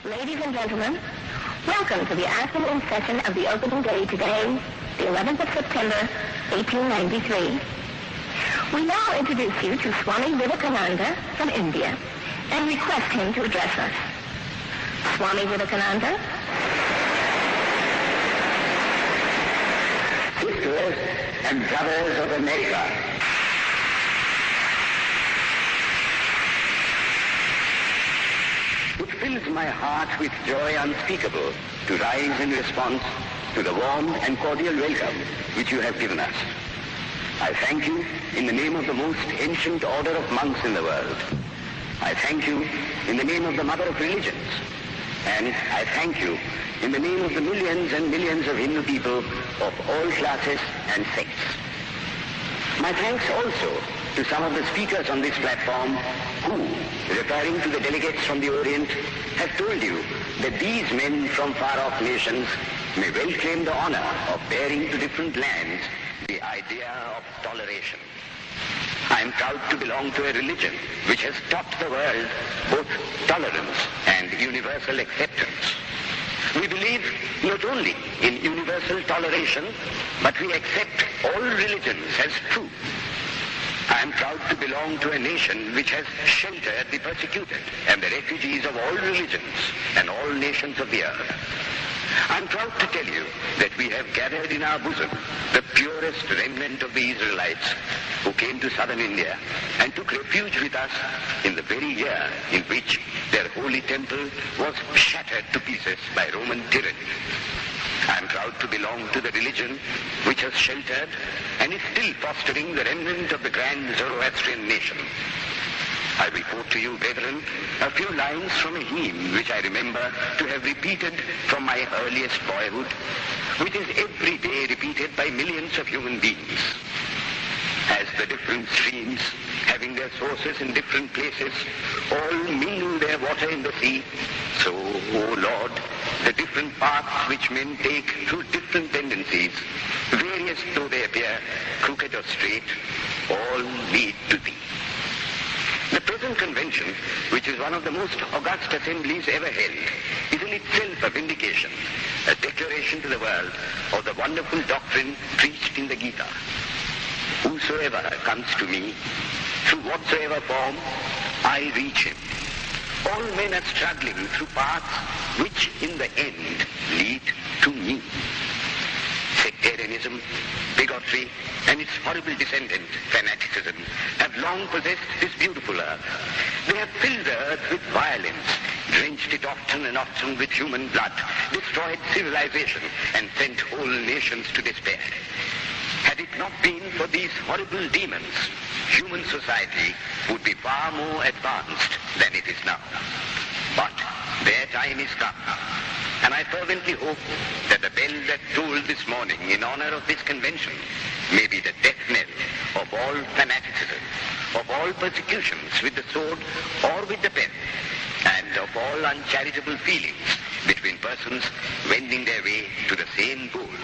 Ladies and gentlemen, welcome to the afternoon session of the opening day today, the 11th of September, 1893. We now introduce you to Swami Vivekananda from India and request him to address us. Swami Vivekananda. Sisters and brothers of America, it fills my heart with joy unspeakable to rise in response to the warm and cordial welcome which you have given us. I thank you in the name of the most ancient order of monks in the world. I thank you in the name of the mother of religions. And I thank you in the name of the millions and millions of Hindu people of all classes and sects. My thanks also to some of the speakers on this platform who, referring to the delegates from the Orient, have told you that these men from far-off nations may well claim the honor of bearing to different lands the idea of toleration. I am proud to belong to a religion which has taught the world both tolerance and universal acceptance. We believe not only in universal toleration, but we accept all religions as true. I am proud to belong to a nation which has sheltered the persecuted and the refugees of all religions and all nations of the earth. I am proud to tell you that we have gathered in our bosom the purest remnant of the Israelites who came to southern India and took refuge with us in the very year in which their holy temple was shattered to pieces by Roman tyranny. I am proud to belong to the religion which has sheltered and is still fostering the remnant of the grand Zoroastrian nation. I report to you, brethren, a few lines from a hymn which I remember to have repeated from my earliest boyhood, which is every day repeated by millions of human beings. As the different streams, having their sources in different places, all mingle their water in the sea, so, O Lord, the different paths which men take through different tendencies, various though they appear, crooked or straight, all lead to Thee. The present convention, which is one of the most august assemblies ever held, is in itself a vindication, a declaration to the world of the wonderful doctrine preached in the Gita. Whosoever comes to me, through whatsoever form, I reach him. All men are struggling through paths which in the end lead to me. Sectarianism, bigotry, and its horrible descendant, fanaticism, have long possessed this beautiful earth. They have filled the earth with violence, drenched it often and often with human blood, destroyed civilization, and sent whole nations to despair. Had it not been for these horrible demons, human society would be far more advanced than it is now. But their time is come. And I fervently hope that the bell that tolled this morning in honor of this convention may be the death knell of all fanaticism, of all persecutions with the sword or with the pen, and of all uncharitable feelings between persons wending their way to the same goal.